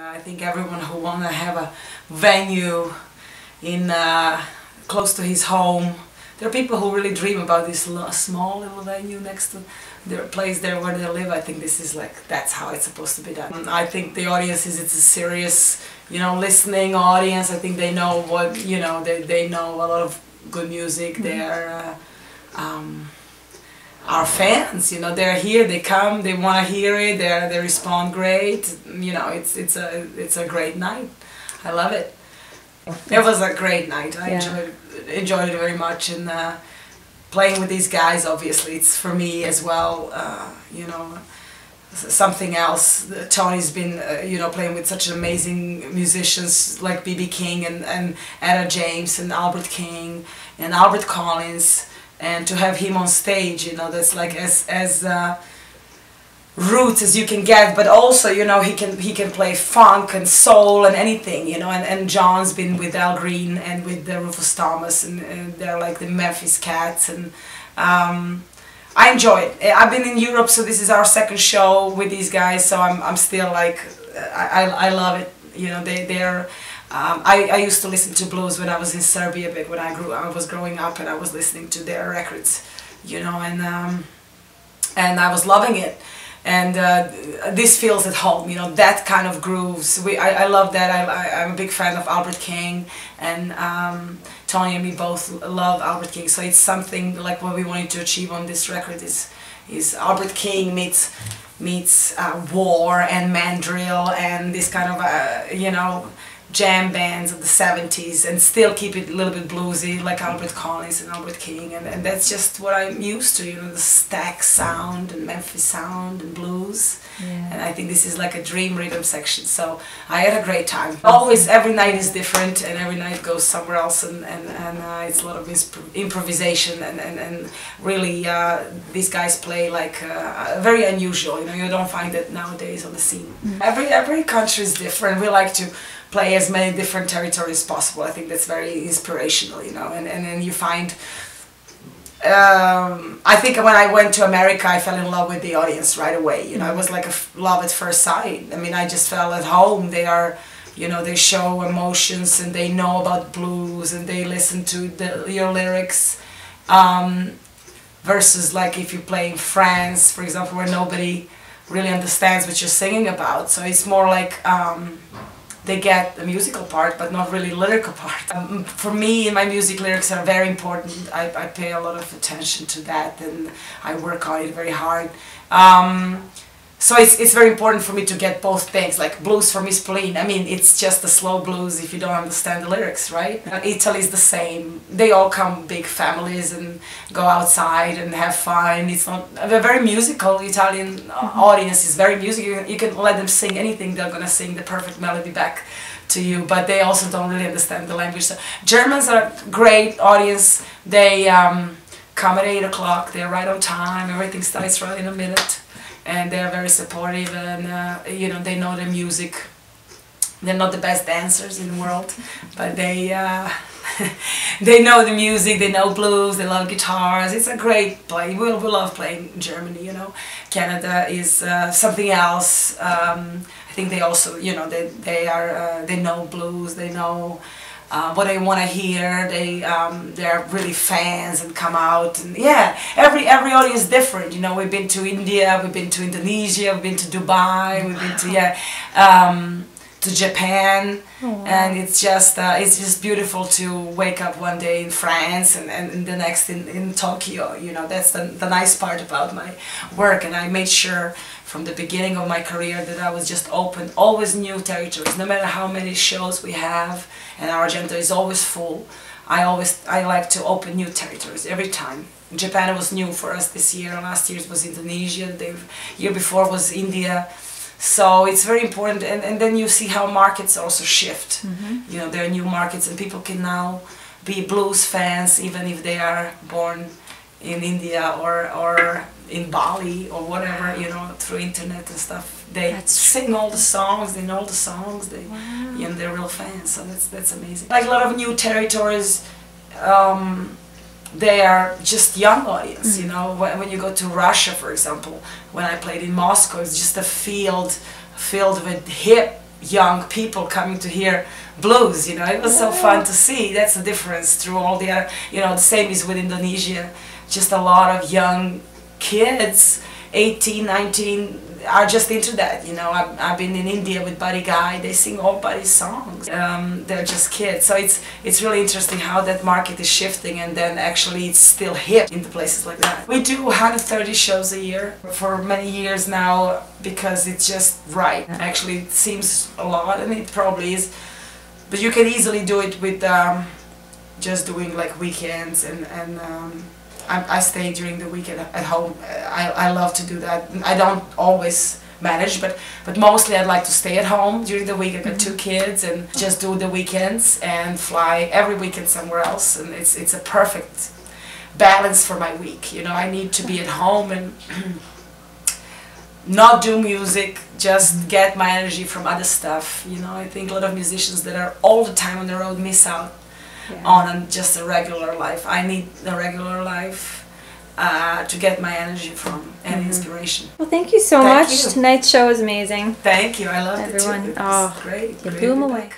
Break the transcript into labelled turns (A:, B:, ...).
A: I think everyone who wanna have a venue in close to his home. There are people who really dream about this small little venue next to their place there where they live. I think this is like, that's how it's supposed to be done. I think the audience it's a serious, listening audience. I think they know what, they know a lot of good music. They're our fans, they're here, they come, they want to hear it, they respond great. It's a great night. I love it. It was a great night. I enjoyed it very much, and playing with these guys, obviously, it's for me as well. Something else. Tony's been, playing with such amazing musicians like B.B. King and Etta James and Albert King and Albert Collins, and to have him on stage, that's like as roots as you can get, but also, he can play funk and soul and anything, and John's been with Al Green and with Rufus Thomas, and they're like the Memphis Cats, and I enjoy it. I've been in Europe, so this is our second show with these guys, so I'm still like, I love it. They're I used to listen to blues when I was in Serbia, but when I was growing up, and I was listening to their records, and I was loving it. And this feels at home, that kind of grooves. I love that. I'm a big fan of Albert King, and Tony and me both love Albert King. So it's something like what we wanted to achieve on this record is Albert King meets war and mandrill and this kind of jam bands of the 70s, and still keep it a little bit bluesy like Albert Collins and Albert King, and that's just what I'm used to, the Stax sound and Memphis sound and blues. And I think this is like a dream rhythm section, so I had a great time. Always, every night is different, and every night goes somewhere else, and it's a lot of improvisation, and really these guys play like very unusual, you don't find it nowadays on the scene. Every country is different. We like to play as many different territories as possible. I think that's very inspirational, and then you find, I think when I went to America, I fell in love with the audience right away, it was like a love at first sight. I mean, I just felt at home. They are, they show emotions, and they know about blues, and they listen to your lyrics, versus like if you play in France, for example, where nobody really understands what you're singing about. So it's more like, they get the musical part, but not really lyrical part. For me, my music lyrics are very important. I pay a lot of attention to that, and I work on it very hard. So it's very important for me to get both things, like blues for Miss Pauline. I mean, it's just a slow blues if you don't understand the lyrics, right? Italy's the same. They all come big families and go outside and have fun. It's not a very musical. Italian audience is very musical. You can let them sing anything. They're gonna sing the perfect melody back to you, but they also don't really understand the language. So Germans are a great audience. They come at 8 o'clock. They're right on time. Everything starts right in a minute. And they're very supportive, and they know the music. They're not the best dancers in the world, but they they know the music. They know blues. They love guitars. It's a great play. We love playing in Germany. Canada is something else. I think they also they know blues. They know what they want to hear. They're really fans and come out, and every audience is different. We've been to India, we've been to Indonesia, we've been to Dubai, we've been to Japan. And it's just beautiful to wake up one day in France and the next in Tokyo. That's the nice part about my work, and I made sure from the beginning of my career that I was just open, always new territories, no matter how many shows we have, and our agenda is always full. I like to open new territories every time. Japan was new for us this year. Last year it was Indonesia. The year before was India. So it's very important, and then you see how markets also shift. There are new markets, and people can now be blues fans even if they are born in India or in Bali or whatever, through internet and stuff. They sing all the songs, they know all the songs, they're real fans, so that's amazing. Like a lot of new territories, they are just young audience, when you go to Russia, for example, when I played in Moscow, it's just a field with hip young people coming to hear blues, you know. It was so fun to see. That's the difference through all the other, you know, the same is with Indonesia. Just a lot of young kids, 18, 19, are just into that, you know. I've been in India with Buddy Guy, they sing all Buddy's songs. They're just kids, so it's really interesting how that market is shifting, and then actually it's still hip in the places like that. We do 130 shows a year for many years now, because it's just right. Actually, it seems a lot, and it probably is, but you can easily do it with just doing like weekends, and I stay during the weekend at home. I love to do that. I don't always manage, but mostly I'd like to stay at home during the week. I've got 2 kids and just do the weekends and fly every weekend somewhere else, and it's a perfect balance for my week. You know, I need to be at home and not do music, just get my energy from other stuff. You know, I think a lot of musicians that are all the time on the road miss out on just a regular life. I need a regular life to get my energy from and inspiration.
B: Well, thank you so much. Tonight's show was amazing.
A: Thank you. I loved it too.
B: Everyone,
A: It was great.
B: You blew them away.